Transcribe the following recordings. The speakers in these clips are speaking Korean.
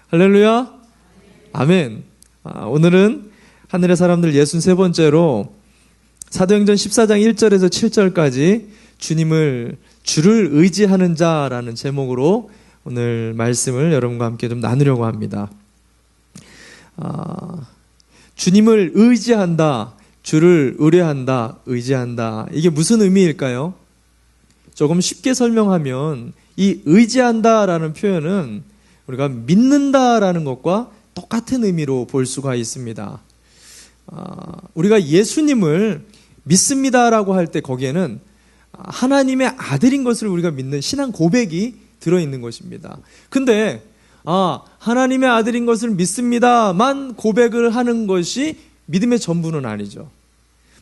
할렐루야. 아멘. 오늘은 하늘의 사람들 63번째로 사도행전 14장 1절에서 7절까지 주를 의지하는 자라는 제목으로 오늘 말씀을 여러분과 함께 좀 나누려고 합니다. 주님을 의지한다, 주를 의뢰한다, 의지한다. 이게 무슨 의미일까요? 조금 쉽게 설명하면 이 의지한다라는 표현은 우리가 믿는다라는 것과 똑같은 의미로 볼 수가 있습니다. 우리가 예수님을 믿습니다라고 할 때 거기에는 하나님의 아들인 것을 우리가 믿는 신앙 고백이 들어있는 것입니다. 근데 하나님의 아들인 것을 믿습니다만 고백을 하는 것이 믿음의 전부는 아니죠.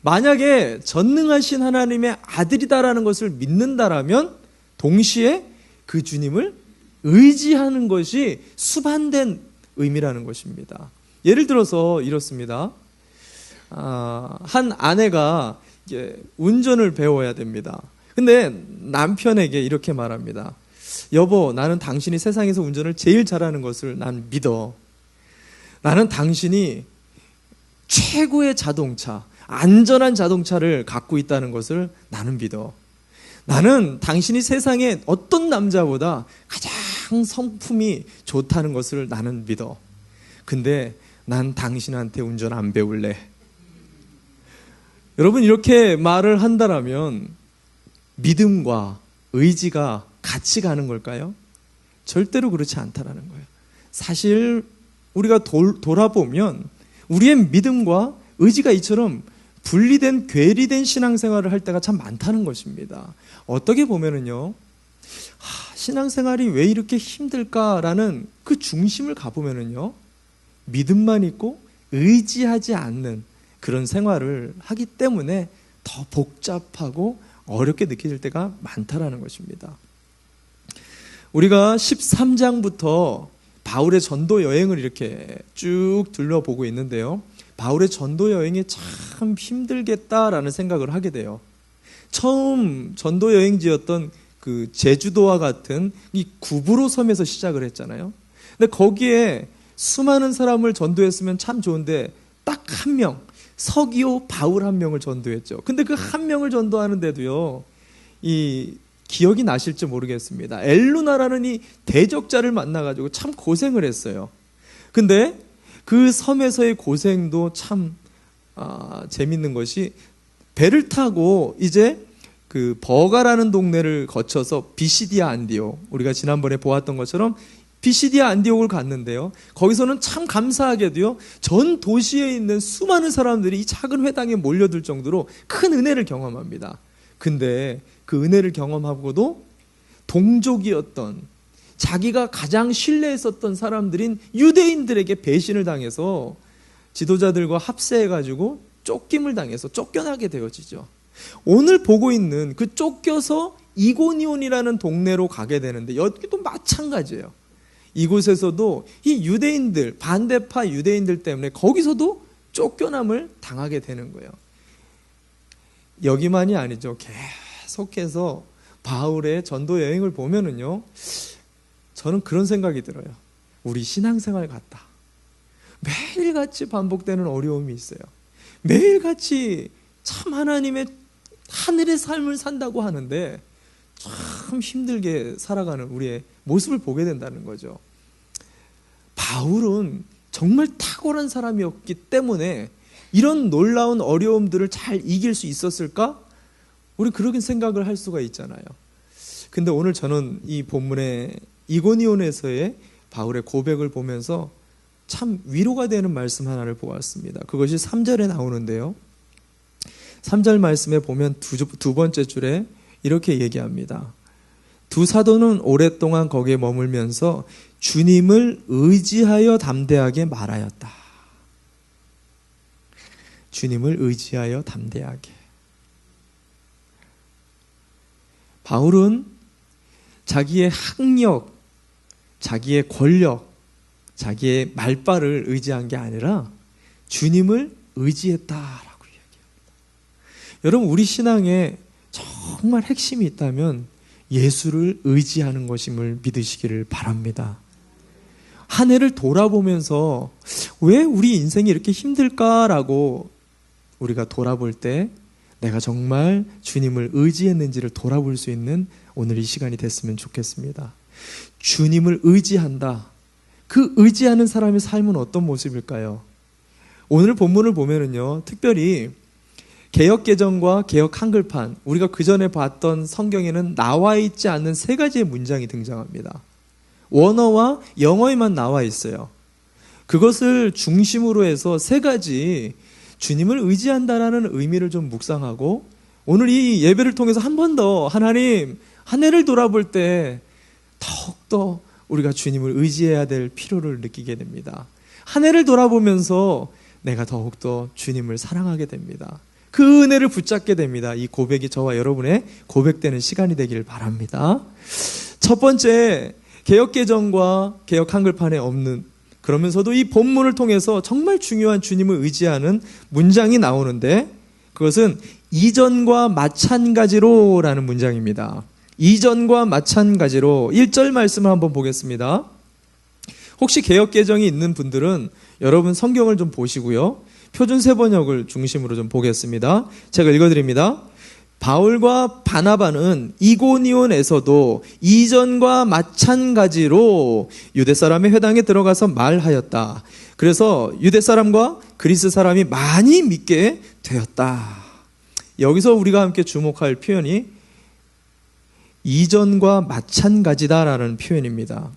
만약에 전능하신 하나님의 아들이다라는 것을 믿는다라면 동시에 그 주님을 의지하는 것이 수반된 의미라는 것입니다. 예를 들어서 이렇습니다. 한 아내가 이제 운전을 배워야 됩니다. 근데 남편에게 이렇게 말합니다. 여보, 나는 당신이 세상에서 운전을 제일 잘하는 것을 난 믿어. 나는 당신이 최고의 자동차, 안전한 자동차를 갖고 있다는 것을 나는 믿어. 나는 당신이 세상에 어떤 남자보다 가장 성품이 좋다는 것을 나는 믿어. 근데 난 당신한테 운전 안 배울래. 여러분, 이렇게 말을 한다라면 믿음과 의지가 같이 가는 걸까요? 절대로 그렇지 않다라는 거예요. 사실 우리가 돌아보면 우리의 믿음과 의지가 이처럼 분리된, 괴리된 신앙생활을 할 때가 참 많다는 것입니다. 어떻게 보면은요, 신앙생활이 왜 이렇게 힘들까라는 그 중심을 가보면은요, 믿음만 있고 의지하지 않는 그런 생활을 하기 때문에 더 복잡하고 어렵게 느껴질 때가 많다라는 것입니다. 우리가 13장부터 바울의 전도 여행을 이렇게 쭉 둘러보고 있는데요. 바울의 전도 여행이 참 힘들겠다라는 생각을 하게 돼요. 처음 전도 여행지였던 그 제주도와 같은 이 구브로 섬에서 시작을 했잖아요. 근데 거기에 수많은 사람을 전도했으면 참 좋은데 딱 한 명, 서기오 바울 한 명을 전도했죠. 근데 그 한 명을 전도하는데도요, 이 기억이 나실지 모르겠습니다. 엘루나라는 이 대적자를 만나가지고 참 고생을 했어요. 근데 그 섬에서의 고생도 참 재밌는 것이, 배를 타고 이제 그 버가라는 동네를 거쳐서 비시디아 안디옥, 우리가 지난번에 보았던 것처럼 비시디아 안디옥을 갔는데요. 거기서는 참 감사하게도요, 전 도시에 있는 수많은 사람들이 이 작은 회당에 몰려들 정도로 큰 은혜를 경험합니다. 근데 그 은혜를 경험하고도 동족이었던, 자기가 가장 신뢰했었던 사람들인 유대인들에게 배신을 당해서 지도자들과 합세해가지고 쫓김을 당해서 쫓겨나게 되어지죠. 오늘 보고 있는 그 쫓겨서 이고니온이라는 동네로 가게 되는데 여기도 마찬가지예요. 이곳에서도 이 유대인들, 반대파 유대인들 때문에 거기서도 쫓겨남을 당하게 되는 거예요. 여기만이 아니죠. 계속해서 바울의 전도 여행을 보면은요, 저는 그런 생각이 들어요. 우리 신앙생활 같다. 매일같이 반복되는 어려움이 있어요. 매일같이 참 하늘의 삶을 산다고 하는데 참 힘들게 살아가는 우리의 모습을 보게 된다는 거죠. 바울은 정말 탁월한 사람이었기 때문에 이런 놀라운 어려움들을 잘 이길 수 있었을까? 우리 그런 생각을 할 수가 있잖아요. 근데 오늘 저는 이 본문의 이고니온에서의 바울의 고백을 보면서 참 위로가 되는 말씀 하나를 보았습니다. 그것이 3절에 나오는데요. 3절 말씀에 보면 두 번째 줄에 이렇게 얘기합니다. 두 사도는 오랫동안 거기에 머물면서 주님을 의지하여 담대하게 말하였다. 주님을 의지하여 담대하게. 바울은 자기의 학력, 자기의 권력, 자기의 말발을 의지한 게 아니라 주님을 의지했다라고 이야기합니다. 여러분, 우리 신앙에 정말 핵심이 있다면 예수를 의지하는 것임을 믿으시기를 바랍니다. 한 해를 돌아보면서 왜 우리 인생이 이렇게 힘들까라고 우리가 돌아볼 때 내가 정말 주님을 의지했는지를 돌아볼 수 있는 오늘 이 시간이 됐으면 좋겠습니다. 주님을 의지한다. 그 의지하는 사람의 삶은 어떤 모습일까요? 오늘 본문을 보면은요, 특별히 개역개정과 개역 한글판, 우리가 그 전에 봤던 성경에는 나와 있지 않는 세 가지의 문장이 등장합니다. 원어와 영어에만 나와 있어요. 그것을 중심으로 해서 세 가지 주님을 의지한다라는 의미를 좀 묵상하고, 오늘 이 예배를 통해서 한 번 더 하나님, 한 해를 돌아볼 때 더욱더 우리가 주님을 의지해야 될 필요를 느끼게 됩니다. 한 해를 돌아보면서 내가 더욱더 주님을 사랑하게 됩니다. 그 은혜를 붙잡게 됩니다. 이 고백이 저와 여러분의 고백되는 시간이 되길 바랍니다. 첫 번째, 개역개정과 개역 한글판에 없는, 그러면서도 이 본문을 통해서 정말 중요한 주님을 의지하는 문장이 나오는데, 그것은 이전과 마찬가지로 라는 문장입니다. 이전과 마찬가지로 1절 말씀을 한번 보겠습니다. 혹시 개역개정이 있는 분들은 여러분 성경을 좀 보시고요, 표준세번역을 중심으로 좀 보겠습니다. 제가 읽어드립니다. 바울과 바나바는 이고니온에서도 이전과 마찬가지로 유대사람의 회당에 들어가서 말하였다. 그래서 유대사람과 그리스 사람이 많이 믿게 되었다. 여기서 우리가 함께 주목할 표현이 이전과 마찬가지다라는 표현입니다.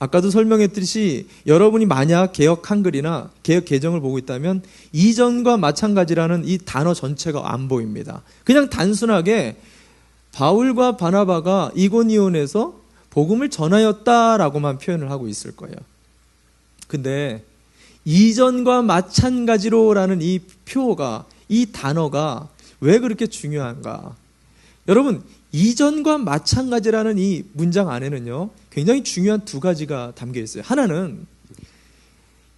아까도 설명했듯이 여러분이 만약 개역 한글이나 개역 개정을 보고 있다면 이전과 마찬가지라는 이 단어 전체가 안 보입니다. 그냥 단순하게 바울과 바나바가 이고니온에서 복음을 전하였다라고만 표현을 하고 있을 거예요. 근데 이전과 마찬가지로라는 이 표가, 이 단어가 왜 그렇게 중요한가? 여러분, 이전과 마찬가지라는 이 문장 안에는요, 굉장히 중요한 두 가지가 담겨 있어요. 하나는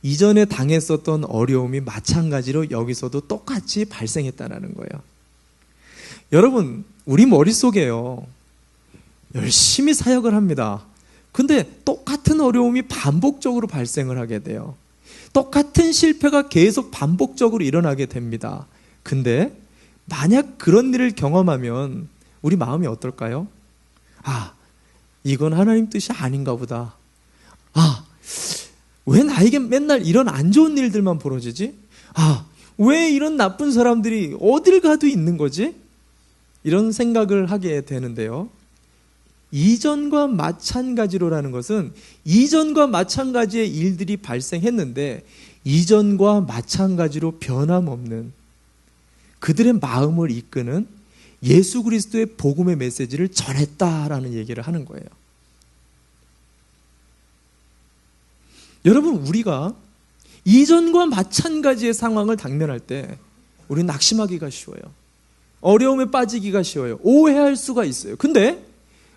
이전에 당했었던 어려움이 마찬가지로 여기서도 똑같이 발생했다는 거예요. 여러분, 우리 머릿속에요, 열심히 사역을 합니다. 근데 똑같은 어려움이 반복적으로 발생을 하게 돼요. 똑같은 실패가 계속 반복적으로 일어나게 됩니다. 근데 만약 그런 일을 경험하면 우리 마음이 어떨까요? 아, 이건 하나님 뜻이 아닌가 보다. 아, 왜 나에게 맨날 이런 안 좋은 일들만 벌어지지? 아, 왜 이런 나쁜 사람들이 어딜 가도 있는 거지? 이런 생각을 하게 되는데요. 이전과 마찬가지로라는 것은 이전과 마찬가지의 일들이 발생했는데 이전과 마찬가지로 변함없는 그들의 마음을 이끄는 예수 그리스도의 복음의 메시지를 전했다라는 얘기를 하는 거예요. 여러분, 우리가 이전과 마찬가지의 상황을 당면할 때 우리는 낙심하기가 쉬워요. 어려움에 빠지기가 쉬워요. 오해할 수가 있어요. 근데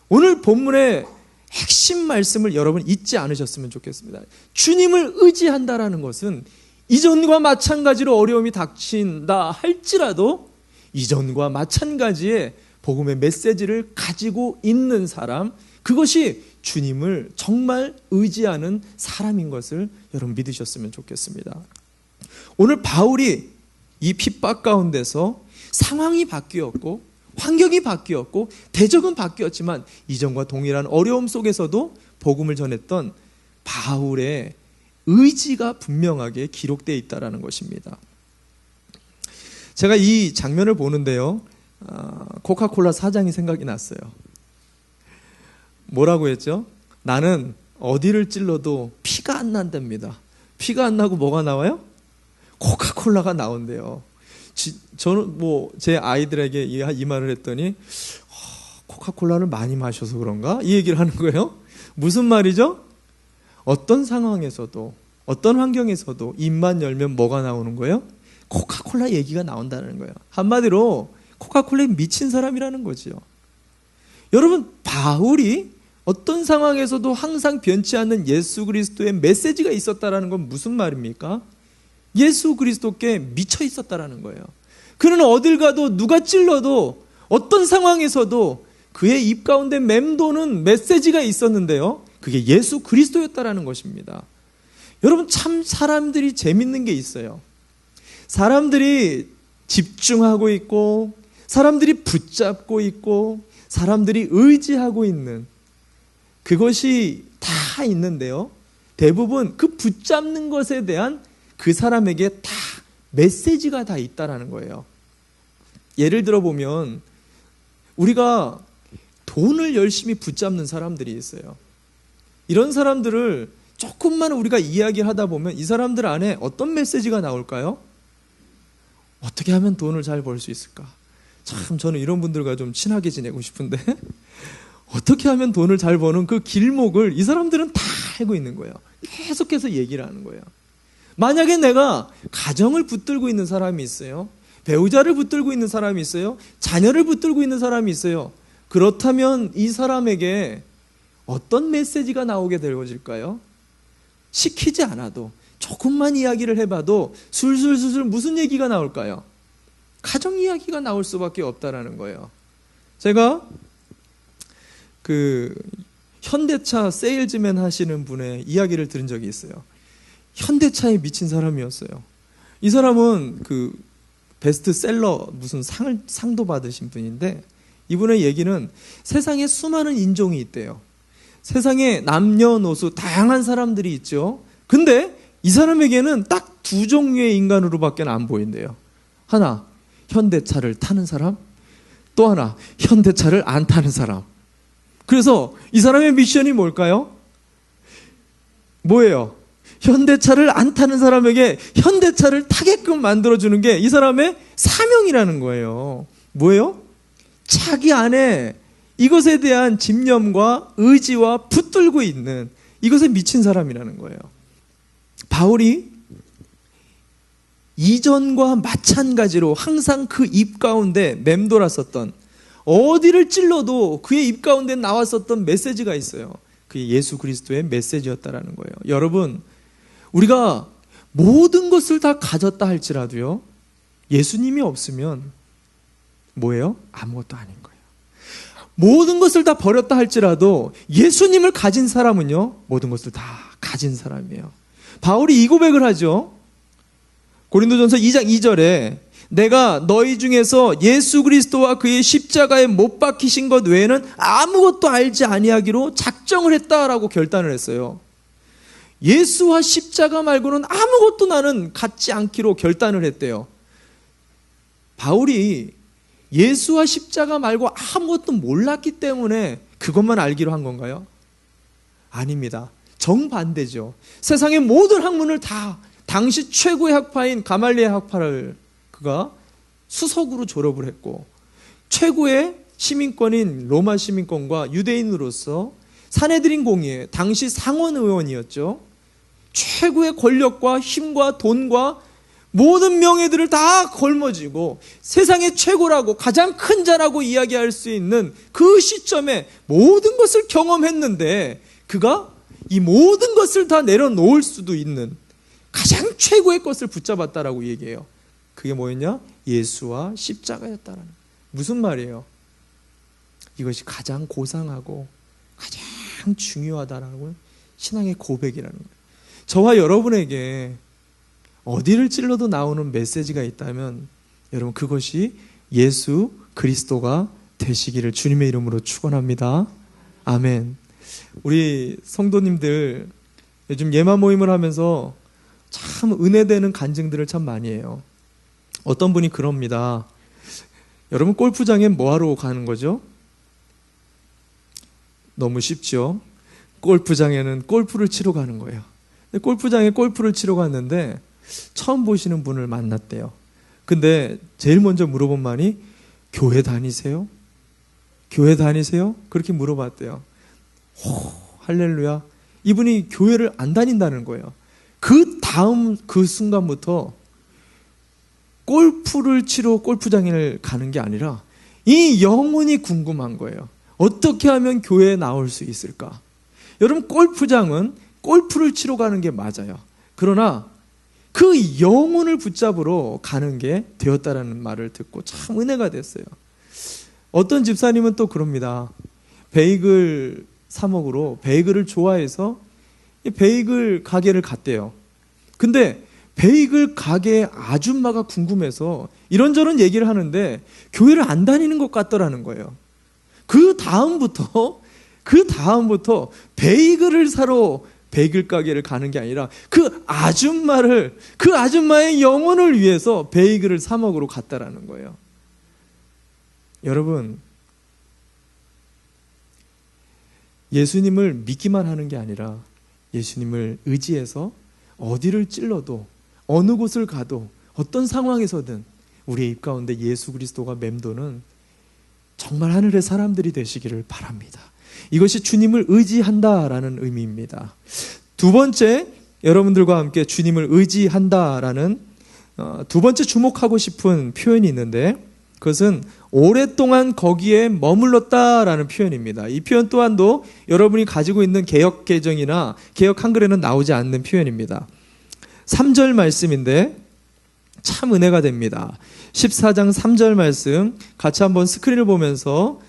오늘 본문의 핵심 말씀을 여러분 잊지 않으셨으면 좋겠습니다. 주님을 의지한다라는 것은 이전과 마찬가지로 어려움이 닥친다 할지라도 이전과 마찬가지의 복음의 메시지를 가지고 있는 사람, 그것이 주님을 정말 의지하는 사람인 것을 여러분 믿으셨으면 좋겠습니다. 오늘 바울이 이 핍박 가운데서 상황이 바뀌었고 환경이 바뀌었고 대적은 바뀌었지만 이전과 동일한 어려움 속에서도 복음을 전했던 바울의 의지가 분명하게 기록되어 있다는 것입니다. 제가 이 장면을 보는데요, 코카콜라 사장이 생각이 났어요. 뭐라고 했죠? 나는 어디를 찔러도 피가 안 난답니다. 피가 안 나고 뭐가 나와요? 코카콜라가 나온대요. 저는 제 아이들에게 이 말을 했더니 코카콜라를 많이 마셔서 그런가? 이 얘기를 하는 거예요. 무슨 말이죠? 어떤 상황에서도 어떤 환경에서도 입만 열면 뭐가 나오는 거예요? 코카콜라 얘기가 나온다는 거예요. 한마디로 코카콜라에 미친 사람이라는 거죠. 여러분, 바울이 어떤 상황에서도 항상 변치 않는 예수 그리스도의 메시지가 있었다는 건 무슨 말입니까? 예수 그리스도께 미쳐 있었다는 거예요. 그는 어딜 가도 누가 찔러도 어떤 상황에서도 그의 입 가운데 맴도는 메시지가 있었는데요, 그게 예수 그리스도였다라는 것입니다. 여러분, 참 사람들이 재밌는 게 있어요. 사람들이 집중하고 있고, 사람들이 붙잡고 있고, 사람들이 의지하고 있는 그것이 다 있는데요, 대부분 그 붙잡는 것에 대한 그 사람에게 다 메시지가 다 있다라는 거예요. 예를 들어 보면 우리가 돈을 열심히 붙잡는 사람들이 있어요. 이런 사람들을 조금만 우리가 이야기를 하다 보면 이 사람들 안에 어떤 메시지가 나올까요? 어떻게 하면 돈을 잘 벌 수 있을까? 참 저는 이런 분들과 좀 친하게 지내고 싶은데 어떻게 하면 돈을 잘 버는 그 길목을 이 사람들은 다 알고 있는 거예요. 계속해서 얘기를 하는 거예요. 만약에 내가 가정을 붙들고 있는 사람이 있어요. 배우자를 붙들고 있는 사람이 있어요. 자녀를 붙들고 있는 사람이 있어요. 그렇다면 이 사람에게 어떤 메시지가 나오게 되어질까요? 시키지 않아도 조금만 이야기를 해봐도 술술술술 무슨 얘기가 나올까요? 가정 이야기가 나올 수밖에 없다라는 거예요. 제가 현대차 세일즈맨 하시는 분의 이야기를 들은 적이 있어요. 현대차에 미친 사람이었어요. 이 사람은 베스트셀러 무슨 상도 받으신 분인데, 이분의 얘기는 세상에 수많은 인종이 있대요. 세상에 남녀노소 다양한 사람들이 있죠. 근데 이 사람에게는 딱 두 종류의 인간으로밖에 안 보인대요. 하나, 현대차를 타는 사람, 또 하나, 현대차를 안 타는 사람. 그래서 이 사람의 미션이 뭘까요? 뭐예요? 현대차를 안 타는 사람에게 현대차를 타게끔 만들어주는 게 이 사람의 사명이라는 거예요. 뭐예요? 자기 안에 이것에 대한 집념과 의지와 붙들고 있는 이것에 미친 사람이라는 거예요. 바울이 이전과 마찬가지로 항상 그 입 가운데 맴돌았었던, 어디를 찔러도 그의 입 가운데 나왔었던 메시지가 있어요. 그게 예수 그리스도의 메시지였다라는 거예요. 여러분, 우리가 모든 것을 다 가졌다 할지라도요, 예수님이 없으면 뭐예요? 아무것도 아닌 거예요. 모든 것을 다 버렸다 할지라도 예수님을 가진 사람은요, 모든 것을 다 가진 사람이에요. 바울이 이 고백을 하죠. 고린도전서 2장 2절에 내가 너희 중에서 예수 그리스도와 그의 십자가에 못 박히신 것 외에는 아무것도 알지 아니하기로 작정을 했다라고 결단을 했어요. 예수와 십자가 말고는 아무것도 나는 갖지 않기로 결단을 했대요. 바울이 예수와 십자가 말고 아무것도 몰랐기 때문에 그것만 알기로 한 건가요? 아닙니다. 정반대죠. 세상의 모든 학문을 다, 당시 최고의 학파인 가말리엘 학파를 그가 수석으로 졸업을 했고, 최고의 시민권인 로마 시민권과 유대인으로서 사내들인 공의회 당시 상원 의원이었죠. 최고의 권력과 힘과 돈과 모든 명예들을 다 걸머쥐고 세상의 최고라고 가장 큰 자라고 이야기할 수 있는 그 시점에 모든 것을 경험했는데, 그가 이 모든 것을 다 내려놓을 수도 있는 가장 최고의 것을 붙잡았다라고 얘기해요. 그게 뭐였냐? 예수와 십자가였다라는. 무슨 말이에요? 이것이 가장 고상하고 가장 중요하다라는 신앙의 고백이라는 거예요. 저와 여러분에게 어디를 찔러도 나오는 메시지가 있다면 여러분, 그것이 예수 그리스도가 되시기를 주님의 이름으로 축원합니다. 아멘. 우리 성도님들 요즘 예마 모임을 하면서 참 은혜되는 간증들을 참 많이 해요. 어떤 분이 그럽니다. 여러분, 골프장에 뭐하러 가는 거죠? 너무 쉽죠? 골프장에는 골프를 치러 가는 거예요. 골프장에 골프를 치러 갔는데 처음 보시는 분을 만났대요. 근데 제일 먼저 물어본 말이 교회 다니세요? 교회 다니세요? 그렇게 물어봤대요. 할렐루야. 이분이 교회를 안 다닌다는 거예요. 그 다음 그 순간부터 골프를 치러 골프장에 가는 게 아니라 이 영혼이 궁금한 거예요. 어떻게 하면 교회에 나올 수 있을까? 여러분, 골프장은 골프를 치러 가는 게 맞아요. 그러나 그 영혼을 붙잡으러 가는 게 되었다라는 말을 듣고 참 은혜가 됐어요. 어떤 집사님은 또 그럽니다. 베이글 사 먹으러 베이글을 좋아해서 이 베이글 가게를 갔대요. 근데 베이글 가게 아줌마가 궁금해서 이런저런 얘기를 하는데 교회를 안 다니는 것 같더라는 거예요. 그 다음부터 베이글을 사러 베이글 가게를 가는 게 아니라 그 아줌마의 영혼을 위해서 베이글을 사 먹으러 갔다라는 거예요. 여러분, 예수님을 믿기만 하는 게 아니라 예수님을 의지해서 어디를 찔러도 어느 곳을 가도 어떤 상황에서든 우리의 입 가운데 예수 그리스도가 맴도는 정말 하늘의 사람들이 되시기를 바랍니다. 이것이 주님을 의지한다라는 의미입니다. 두 번째, 여러분들과 함께 주님을 의지한다라는 두 번째 주목하고 싶은 표현이 있는데 그것은 오랫동안 거기에 머물렀다라는 표현입니다. 이 표현 또한도 여러분이 가지고 있는 개역 개정이나 개역 한글에는 나오지 않는 표현입니다. 3절 말씀인데 참 은혜가 됩니다. 14장 3절 말씀 같이 한번 스크린을 보면서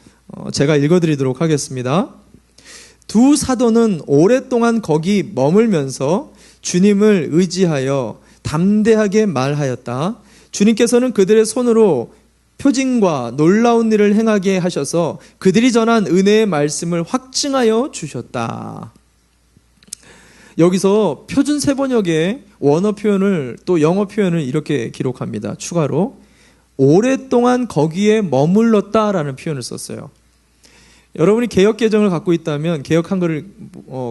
제가 읽어드리도록 하겠습니다. 두 사도는 오랫동안 거기 머물면서 주님을 의지하여 담대하게 말하였다. 주님께서는 그들의 손으로 표징과 놀라운 일을 행하게 하셔서 그들이 전한 은혜의 말씀을 확증하여 주셨다. 여기서 표준 세번역의 원어 표현을 또 영어 표현을 이렇게 기록합니다. 추가로 오랫동안 거기에 머물렀다라는 표현을 썼어요. 여러분이 개역 개정을 갖고 있다면 개역 한글을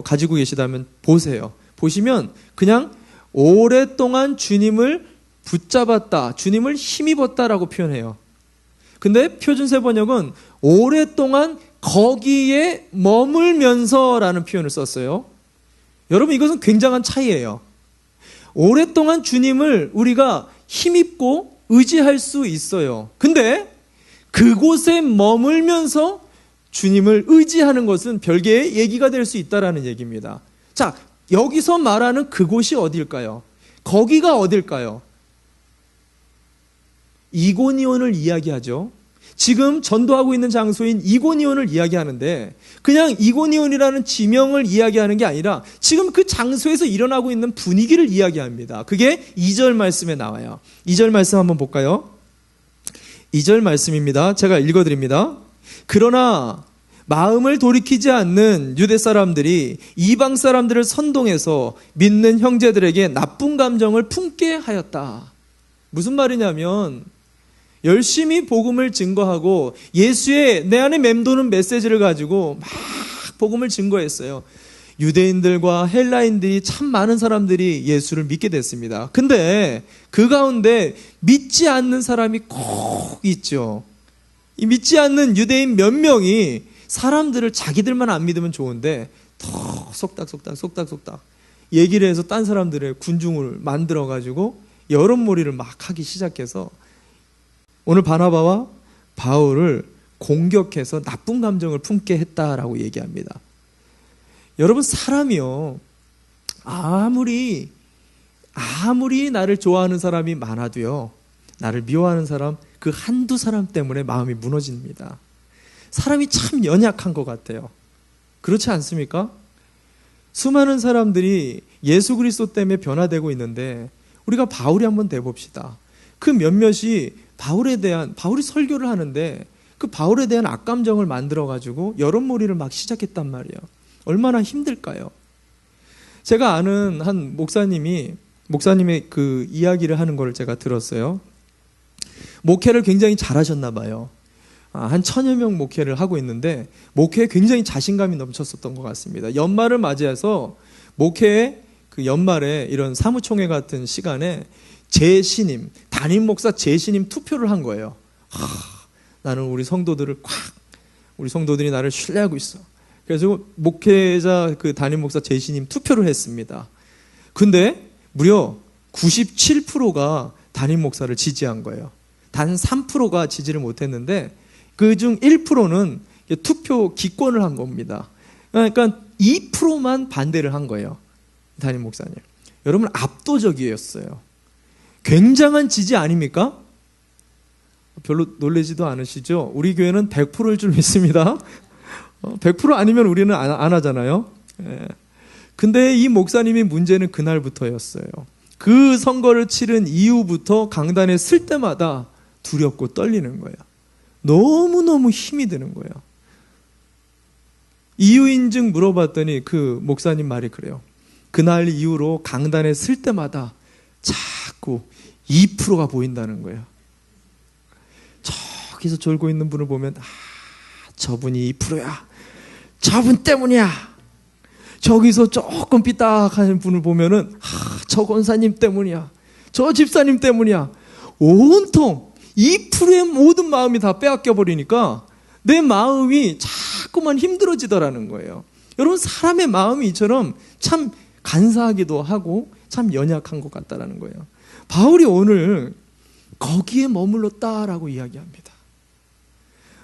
가지고 계시다면 보세요. 보시면 그냥 오랫동안 주님을 붙잡았다, 주님을 힘입었다라고 표현해요. 근데 표준 세번역은 오랫동안 거기에 머물면서라는 표현을 썼어요. 여러분, 이것은 굉장한 차이예요. 오랫동안 주님을 우리가 힘입고 의지할 수 있어요. 근데 그곳에 머물면서 주님을 의지하는 것은 별개의 얘기가 될 수 있다는 얘기입니다. 자, 여기서 말하는 그곳이 어딜까요? 거기가 어딜까요? 이고니온을 이야기하죠. 지금 전도하고 있는 장소인 이고니온을 이야기하는데 그냥 이고니온이라는 지명을 이야기하는 게 아니라 지금 그 장소에서 일어나고 있는 분위기를 이야기합니다. 그게 2절 말씀에 나와요. 2절 말씀 한번 볼까요? 2절 말씀입니다. 제가 읽어드립니다. 그러나 마음을 돌이키지 않는 유대 사람들이 이방 사람들을 선동해서 믿는 형제들에게 나쁜 감정을 품게 하였다. 무슨 말이냐면 열심히 복음을 증거하고 예수의 내 안에 맴도는 메시지를 가지고 막 복음을 증거했어요. 유대인들과 헬라인들이 참 많은 사람들이 예수를 믿게 됐습니다. 근데 그 가운데 믿지 않는 사람이 꼭 있죠. 이 믿지 않는 유대인 몇 명이 사람들을 자기들만 안 믿으면 좋은데 더 속닥속닥 얘기를 해서 딴 사람들의 군중을 만들어가지고 여론몰이를 막 하기 시작해서 오늘 바나바와 바울을 공격해서 나쁜 감정을 품게 했다라고 얘기합니다. 여러분, 사람이요, 아무리 나를 좋아하는 사람이 많아도요, 나를 미워하는 사람, 그 한두 사람 때문에 마음이 무너집니다. 사람이 참 연약한 것 같아요. 그렇지 않습니까? 수많은 사람들이 예수 그리스도 때문에 변화되고 있는데 우리가 바울이 한번 돼봅시다. 그 몇몇이 바울이 설교를 하는데 그 바울에 대한 악감정을 만들어가지고 여론몰이를 막 시작했단 말이에요. 얼마나 힘들까요? 제가 아는 한 목사님의 그 이야기를 하는 걸 제가 들었어요. 목회를 굉장히 잘하셨나 봐요. 한 1000여 명 목회를 하고 있는데 목회에 굉장히 자신감이 넘쳤었던 것 같습니다. 연말을 맞이해서 목회의 그 연말에 이런 사무총회 같은 시간에 재신임, 담임 목사 재신임 투표를 한 거예요. 나는 우리 성도들이 나를 신뢰하고 있어. 그래서 목회자 그 담임 목사 재신임 투표를 했습니다. 근데 무려 97%가 담임 목사를 지지한 거예요. 단 3%가 지지를 못했는데 그중 1%는 투표 기권을 한 겁니다. 그러니까 2%만 반대를 한 거예요. 담임 목사님. 여러분, 압도적이었어요. 굉장한 지지 아닙니까? 별로 놀라지도 않으시죠? 우리 교회는 100%일 줄 믿습니다. 100% 아니면 우리는 안 하잖아요. 예. 근데 이 목사님이 문제는 그날부터였어요. 그 선거를 치른 이후부터 강단에 설 때마다 두렵고 떨리는 거예요. 너무너무 힘이 드는 거예요. 이유 인증 물어봤더니 그 목사님 말이 그래요. 그날 이후로 강단에 설 때마다 자꾸 2%가 보인다는 거예요. 저기서 졸고 있는 분을 보면 저분이 2%야. 저분 때문이야. 저기서 조금 삐딱하는 분을 보면은 저 권사님 때문이야. 저 집사님 때문이야. 온통 2%의 모든 마음이 다 빼앗겨 버리니까 내 마음이 자꾸만 힘들어지더라는 거예요. 여러분, 사람의 마음이 이처럼 참 간사하기도 하고 참 연약한 것 같다라는 거예요. 바울이 오늘 거기에 머물렀다라고 이야기합니다.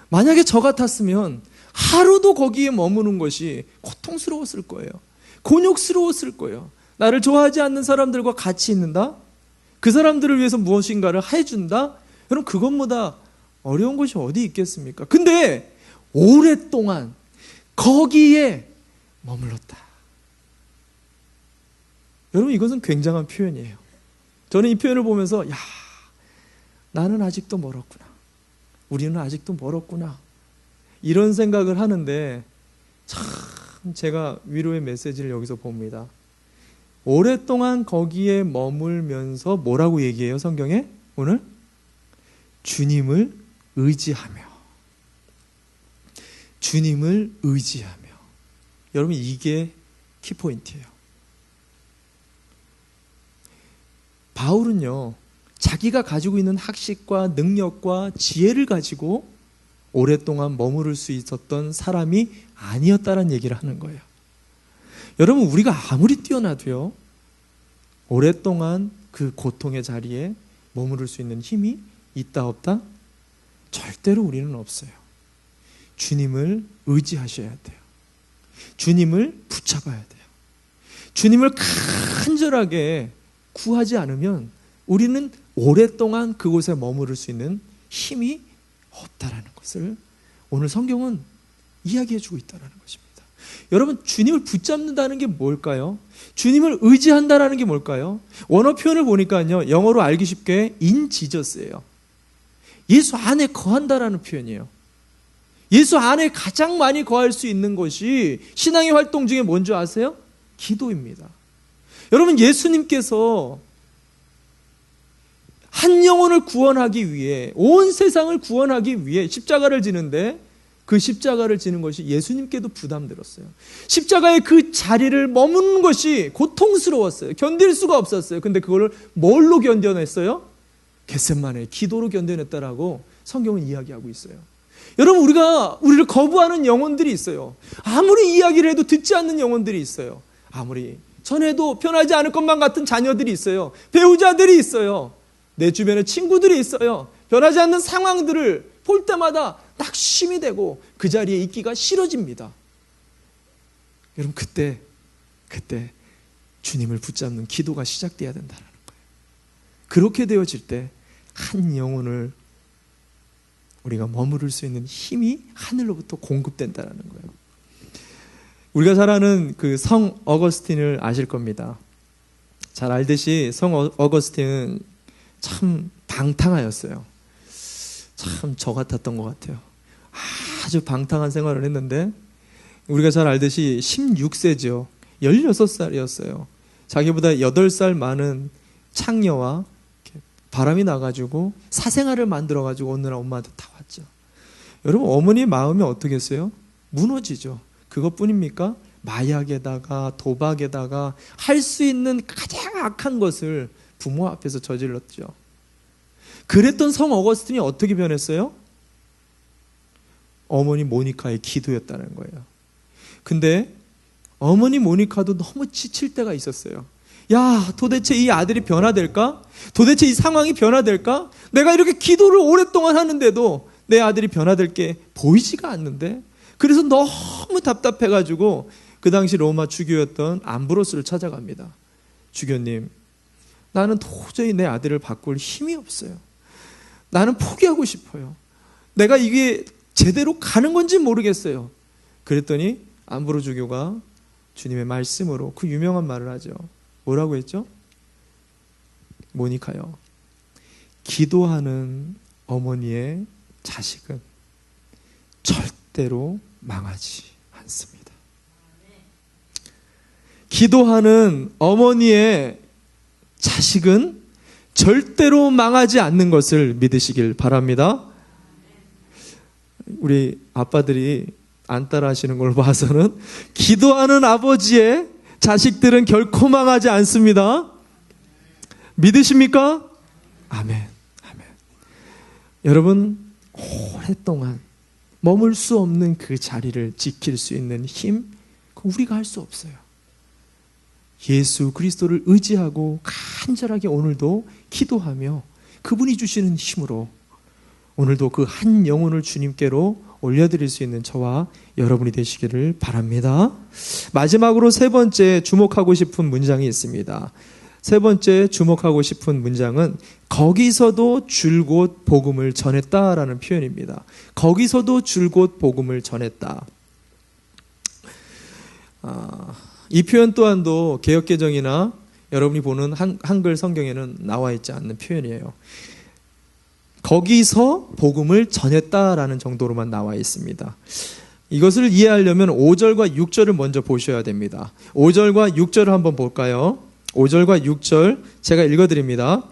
만약에 저 같았으면 하루도 거기에 머무는 것이 고통스러웠을 거예요. 곤욕스러웠을 거예요. 나를 좋아하지 않는 사람들과 같이 있는다? 그 사람들을 위해서 무엇인가를 해준다? 여러분, 그것보다 어려운 것이 어디 있겠습니까? 근데 오랫동안 거기에 머물렀다. 여러분, 이것은 굉장한 표현이에요. 저는 이 표현을 보면서 나는 아직도 멀었구나. 우리는 아직도 멀었구나. 이런 생각을 하는데 참 제가 위로의 메시지를 여기서 봅니다. 오랫동안 거기에 머물면서 뭐라고 얘기해요, 성경에? 오늘? 주님을 의지하며. 주님을 의지하며. 여러분, 이게 키포인트예요. 바울은요, 자기가 가지고 있는 학식과 능력과 지혜를 가지고 오랫동안 머무를 수 있었던 사람이 아니었다는 얘기를 하는 거예요. 여러분, 우리가 아무리 뛰어나도요, 오랫동안 그 고통의 자리에 머무를 수 있는 힘이 있다 없다? 절대로 우리는 없어요. 주님을 의지하셔야 돼요. 주님을 붙잡아야 돼요. 주님을 간절하게 구하지 않으면 우리는 오랫동안 그곳에 머무를 수 있는 힘이 없다라는 것을 오늘 성경은 이야기해 주고 있다는 것입니다. 여러분, 주님을 붙잡는다는 게 뭘까요? 주님을 의지한다는 게 뭘까요? 원어 표현을 보니까요, 영어로 알기 쉽게 in Jesus예요. 예수 안에 거한다라는 표현이에요. 예수 안에 가장 많이 거할 수 있는 것이 신앙의 활동 중에 뭔지 아세요? 기도입니다. 여러분, 예수님께서 한 영혼을 구원하기 위해, 온 세상을 구원하기 위해 십자가를 지는데 그 십자가를 지는 것이 예수님께도 부담들었어요. 십자가의 그 자리를 머무는 것이 고통스러웠어요. 견딜 수가 없었어요. 근데 그걸 뭘로 견뎌냈어요? 겟세마네 기도로 견뎌냈다라고 성경은 이야기하고 있어요. 여러분, 우리를 거부하는 영혼들이 있어요. 아무리 이야기를 해도 듣지 않는 영혼들이 있어요. 아무리 전해도 편하지 않을 것만 같은 자녀들이 있어요. 배우자들이 있어요. 내 주변에 친구들이 있어요. 변하지 않는 상황들을 볼 때마다 낙심이 되고 그 자리에 있기가 싫어집니다. 여러분, 그때 주님을 붙잡는 기도가 시작돼야 된다는 거예요. 그렇게 되어질 때 한 영혼을 우리가 머무를 수 있는 힘이 하늘로부터 공급된다는 거예요. 우리가 잘 아는 그 성 어거스틴을 아실 겁니다. 잘 알듯이 성 어거스틴은 참 방탕하였어요. 참 저 같았던 것 같아요. 아주 방탕한 생활을 했는데, 우리가 잘 알듯이 16세죠. 16살이었어요. 자기보다 8살 많은 창녀와 바람이 나가지고 사생활을 만들어가지고 오늘 엄마한테 다 왔죠. 여러분, 어머니의 마음이 어떻겠어요? 무너지죠. 그것뿐입니까? 마약에다가 도박에다가 할 수 있는 가장 악한 것을 부모 앞에서 저질렀죠. 그랬던 성 어거스틴이 어떻게 변했어요? 어머니 모니카의 기도였다는 거예요. 근데 어머니 모니카도 너무 지칠 때가 있었어요. 야, 도대체 이 아들이 변화될까? 도대체 이 상황이 변화될까? 내가 이렇게 기도를 오랫동안 하는데도 내 아들이 변화될 게 보이지가 않는데, 그래서 너무 답답해가지고 그 당시 로마 주교였던 암브로스를 찾아갑니다. 주교님, 나는 도저히 내 아들을 바꿀 힘이 없어요. 나는 포기하고 싶어요. 내가 이게 제대로 가는 건지 모르겠어요. 그랬더니 암브로주교가 주님의 말씀으로 그 유명한 말을 하죠. 뭐라고 했죠? 모니카요. 기도하는 어머니의 자식은 절대로 망하지 않습니다. 기도하는 어머니의 자식은 절대로 망하지 않는 것을 믿으시길 바랍니다. 우리 아빠들이 안 따라 하시는 걸 봐서는 기도하는 아버지의 자식들은 결코 망하지 않습니다. 믿으십니까? 아멘. 아멘. 여러분, 오랫동안 머물 수 없는 그 자리를 지킬 수 있는 힘, 그건 우리가 할 수 없어요. 예수 그리스도를 의지하고 간절하게 오늘도 기도하며 그분이 주시는 힘으로 오늘도 그 한 영혼을 주님께로 올려드릴 수 있는 저와 여러분이 되시기를 바랍니다. 마지막으로 세 번째 주목하고 싶은 문장이 있습니다. 세 번째 주목하고 싶은 문장은 거기서도 줄곧 복음을 전했다라는 표현입니다. 거기서도 줄곧 복음을 전했다. 이 표현 또한도 개역개정이나 여러분이 보는 한글 성경에는 나와 있지 않는 표현이에요. 거기서 복음을 전했다라는 정도로만 나와 있습니다. 이것을 이해하려면 5절과 6절을 먼저 보셔야 됩니다. 5절과 6절을 한번 볼까요? 5절과 6절 제가 읽어드립니다.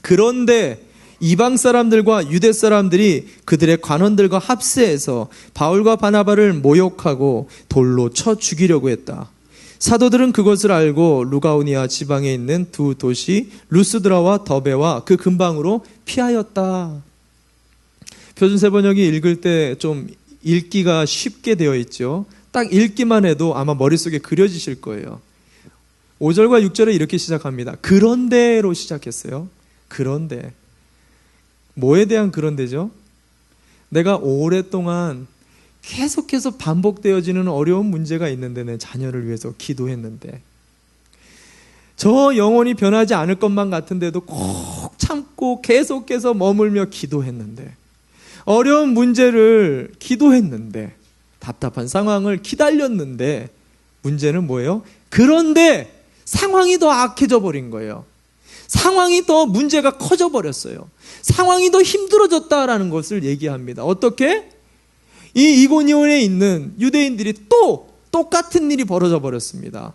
그런데 이방 사람들과 유대 사람들이 그들의 관원들과 합세해서 바울과 바나바를 모욕하고 돌로 쳐 죽이려고 했다. 사도들은 그것을 알고 루가오니아 지방에 있는 두 도시 루스드라와 더베와 그 근방으로 피하였다. 표준세번역이 읽을 때 좀 읽기가 쉽게 되어 있죠. 딱 읽기만 해도 아마 머릿속에 그려지실 거예요. 5절과 6절에 이렇게 시작합니다. 그런데로 시작했어요. 그런데. 뭐에 대한 그런데죠? 내가 오랫동안 계속해서 반복되어지는 어려운 문제가 있는데 내 자녀를 위해서 기도했는데 저 영혼이 변하지 않을 것만 같은데도 꼭 참고 계속해서 머물며 기도했는데 어려운 문제를 기도했는데 답답한 상황을 기다렸는데 문제는 뭐예요? 그런데 상황이 더 악해져 버린 거예요. 상황이 더 문제가 커져 버렸어요. 상황이 더 힘들어졌다라는 것을 얘기합니다. 어떻게? 이 이고니온에 있는 유대인들이 또 똑같은 일이 벌어져 버렸습니다.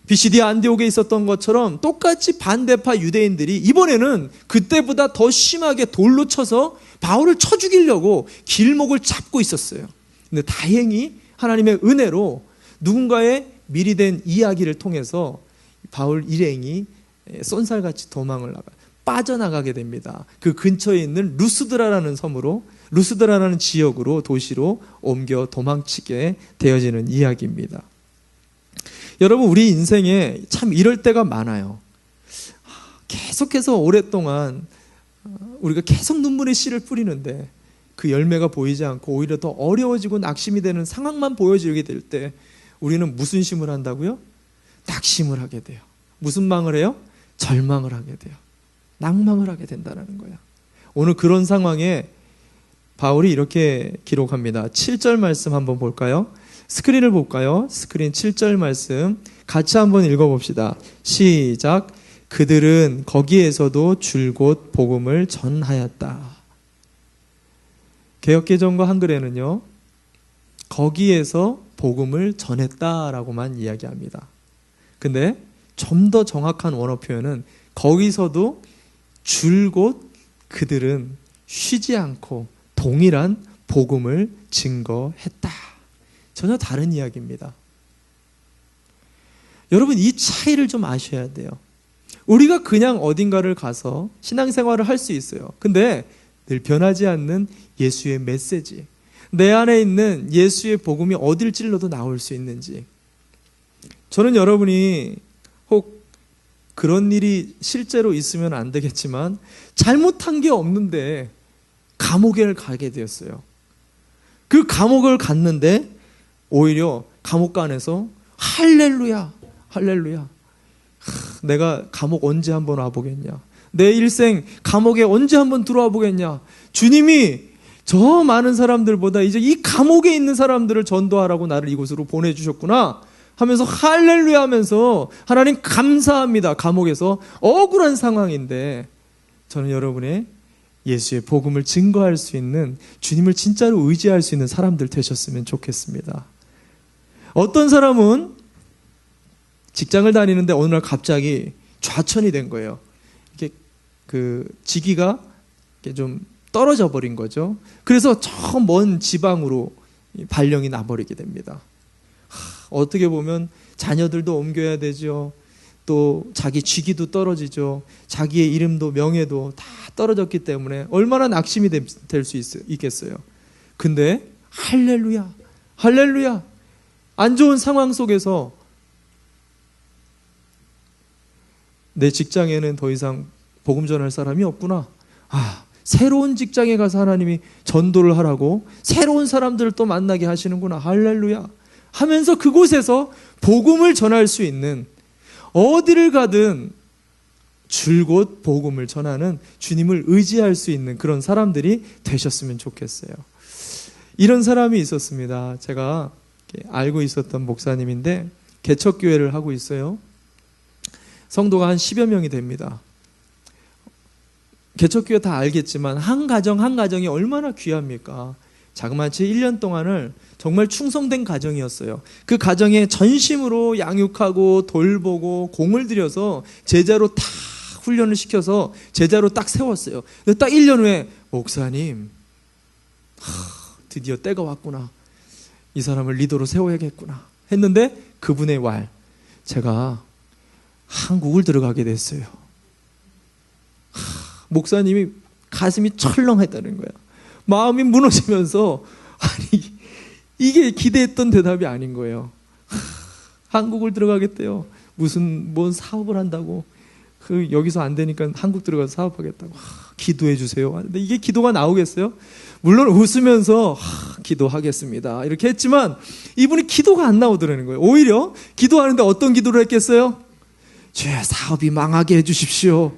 비시디 안디옥에 있었던 것처럼 똑같이 반대파 유대인들이 이번에는 그때보다 더 심하게 돌로 쳐서 바울을 쳐 죽이려고 길목을 잡고 있었어요. 근데 다행히 하나님의 은혜로 누군가의 미리 된 이야기를 통해서 바울 일행이 쏜살같이 도망을 빠져나가게 됩니다. 그 근처에 있는 루스드라라는 섬으로, 루스드라라는 지역으로, 도시로 옮겨 도망치게 되어지는 이야기입니다. 여러분, 우리 인생에 참 이럴 때가 많아요. 계속해서 오랫동안 우리가 계속 눈물의 씨를 뿌리는데 그 열매가 보이지 않고 오히려 더 어려워지고 낙심이 되는 상황만 보여지게 될 때 우리는 무슨 심을 한다고요? 낙심을 하게 돼요. 무슨 망을 해요? 절망을 하게 돼요. 낭망을 하게 된다는 거야. 오늘 그런 상황에 바울이 이렇게 기록합니다. 7절 말씀 한번 볼까요? 스크린을 볼까요? 스크린 7절 말씀 같이 한번 읽어봅시다. 시작. 그들은 거기에서도 줄곧 복음을 전하였다. 개역개정과 한글에는요, 거기에서 복음을 전했다라고만 이야기합니다. 근데 좀 더 정확한 원어 표현은 거기서도 줄곧 그들은 쉬지 않고 동일한 복음을 증거했다. 전혀 다른 이야기입니다. 여러분, 이 차이를 좀 아셔야 돼요. 우리가 그냥 어딘가를 가서 신앙생활을 할 수 있어요. 근데 늘 변하지 않는 예수의 메시지, 내 안에 있는 예수의 복음이 어딜 찔러도 나올 수 있는지. 저는 여러분이 혹 그런 일이 실제로 있으면 안 되겠지만 잘못한 게 없는데 감옥에 가게 되었어요. 그 감옥을 갔는데 오히려 감옥관에서 할렐루야, 할렐루야. 내가 감옥 언제 한번 와보겠냐. 내 일생 감옥에 언제 한번 들어와 보겠냐. 주님이 저 많은 사람들보다 이제 이 감옥에 있는 사람들을 전도하라고 나를 이곳으로 보내주셨구나 하면서 할렐루야 하면서 하나님 감사합니다. 감옥에서 억울한 상황인데 저는 여러분의 예수의 복음을 증거할 수 있는, 주님을 진짜로 의지할 수 있는 사람들 되셨으면 좋겠습니다. 어떤 사람은 직장을 다니는데 어느 날 갑자기 좌천이 된 거예요. 이렇게 그 직위가 이렇게 좀 떨어져 버린 거죠. 그래서 저 먼 지방으로 발령이 나버리게 됩니다. 어떻게 보면 자녀들도 옮겨야 되죠. 또 자기 직위도 떨어지죠. 자기의 이름도 명예도 다 떨어졌기 때문에 얼마나 낙심이 될 수 있겠어요. 근데 할렐루야, 할렐루야. 안 좋은 상황 속에서 내 직장에는 더 이상 복음 전할 사람이 없구나. 새로운 직장에 가서 하나님이 전도를 하라고 새로운 사람들을 또 만나게 하시는구나. 할렐루야 하면서 그곳에서 복음을 전할 수 있는, 어디를 가든 줄곧 복음을 전하는, 주님을 의지할 수 있는 그런 사람들이 되셨으면 좋겠어요. 이런 사람이 있었습니다. 제가 알고 있었던 목사님인데 개척교회를 하고 있어요. 성도가 한 10여 명이 됩니다. 개척교회 다 알겠지만 한 가정 한 가정이 얼마나 귀합니까? 자그마치 1년 동안을 정말 충성된 가정이었어요. 그 가정에 전심으로 양육하고 돌보고 공을 들여서 제자로 다 훈련을 시켜서 제자로 딱 세웠어요. 근데 딱 1년 후에 목사님, 드디어 때가 왔구나. 이 사람을 리더로 세워야겠구나 했는데 그분의 말, 제가 한국을 들어가게 됐어요. 목사님이 가슴이 철렁했다는 거야. 마음이 무너지면서, 아니 이게 기대했던 대답이 아닌 거예요. 한국을 들어가겠대요. 뭔 사업을 한다고. 여기서 안 되니까 한국 들어가서 사업하겠다고. 기도해 주세요. 근데 이게 기도가 나오겠어요? 물론 웃으면서 기도하겠습니다 이렇게 했지만 이분이 기도가 안 나오더라는 거예요. 오히려 기도하는데 어떤 기도를 했겠어요? 제 사업이 망하게 해주십시오.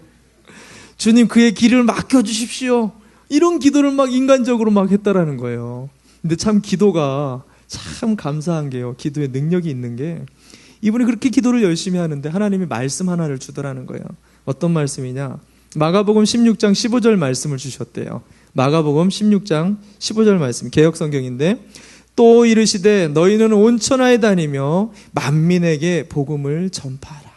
주님 그의 길을 맡겨주십시오. 이런 기도를 막 인간적으로 막 했다라는 거예요. 근데 참 기도가 참 감사한 게요, 기도에 능력이 있는 게, 이분이 그렇게 기도를 열심히 하는데 하나님이 말씀 하나를 주더라는 거예요. 어떤 말씀이냐? 마가복음 16장 15절 말씀을 주셨대요. 마가복음 16장 15절 말씀, 개역성경인데, 또 이르시되 너희는 온 천하에 다니며 만민에게 복음을 전파하라.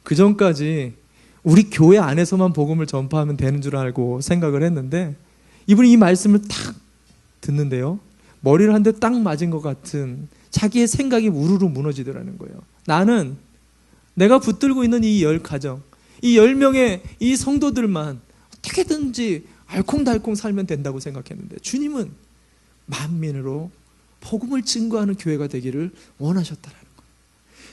그 전까지 우리 교회 안에서만 복음을 전파하면 되는 줄 알고 생각을 했는데, 이분이 이 말씀을 딱 듣는데요, 머리를 한 대 딱 맞은 것 같은 자기의 생각이 우르르 무너지더라는 거예요. 나는 내가 붙들고 있는 이 10가정, 이 10명의 이 성도들만 어떻게든지 알콩달콩 살면 된다고 생각했는데, 주님은 만민으로 복음을 증거하는 교회가 되기를 원하셨다라는 거예요.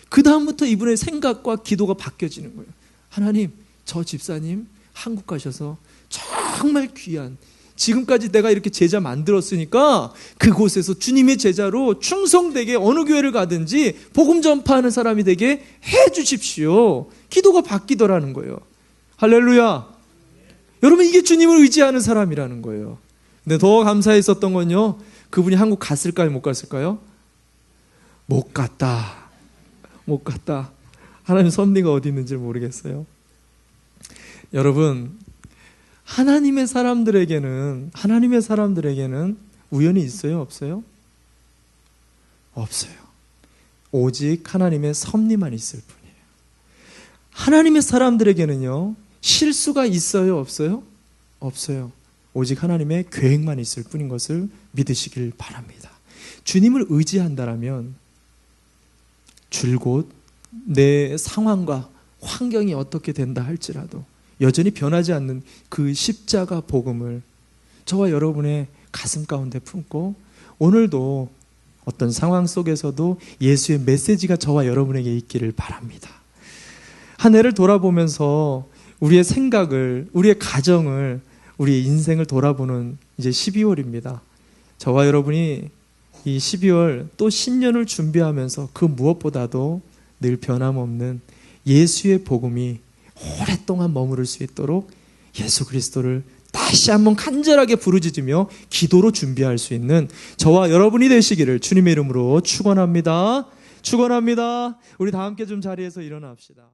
그 다음부터 이분의 생각과 기도가 바뀌어지는 거예요. 하나님, 저 집사님 한국 가셔서 정말 귀한, 지금까지 내가 이렇게 제자 만들었으니까 그곳에서 주님의 제자로 충성되게 어느 교회를 가든지 복음 전파하는 사람이 되게 해 주십시오. 기도가 바뀌더라는 거예요. 할렐루야. 여러분, 이게 주님을 의지하는 사람이라는 거예요. 근데 더 감사했었던 건요, 그분이 한국 갔을까요, 못 갔을까요? 못 갔다. 못 갔다. 하나님 섭리가 어디 있는지 모르겠어요. 여러분, 하나님의 사람들에게는 우연이 있어요, 없어요? 없어요. 오직 하나님의 섭리만 있을 뿐이에요. 하나님의 사람들에게는요, 실수가 있어요, 없어요? 없어요. 오직 하나님의 계획만 있을 뿐인 것을 믿으시길 바랍니다. 주님을 의지한다라면 줄곧 내 상황과 환경이 어떻게 된다 할지라도 여전히 변하지 않는 그 십자가 복음을 저와 여러분의 가슴 가운데 품고, 오늘도 어떤 상황 속에서도 예수의 메시지가 저와 여러분에게 있기를 바랍니다. 한 해를 돌아보면서 우리의 생각을, 우리의 가정을, 우리의 인생을 돌아보는 이제 12월입니다. 저와 여러분이 이 12월 또 신년을 준비하면서 그 무엇보다도 늘 변함없는 예수의 복음이 오랫동안 머무를 수 있도록 예수 그리스도를 다시 한번 간절하게 부르짖으며 기도로 준비할 수 있는 저와 여러분이 되시기를 주님의 이름으로 축원합니다. 축원합니다. 우리 다 함께 좀 자리에서 일어납시다.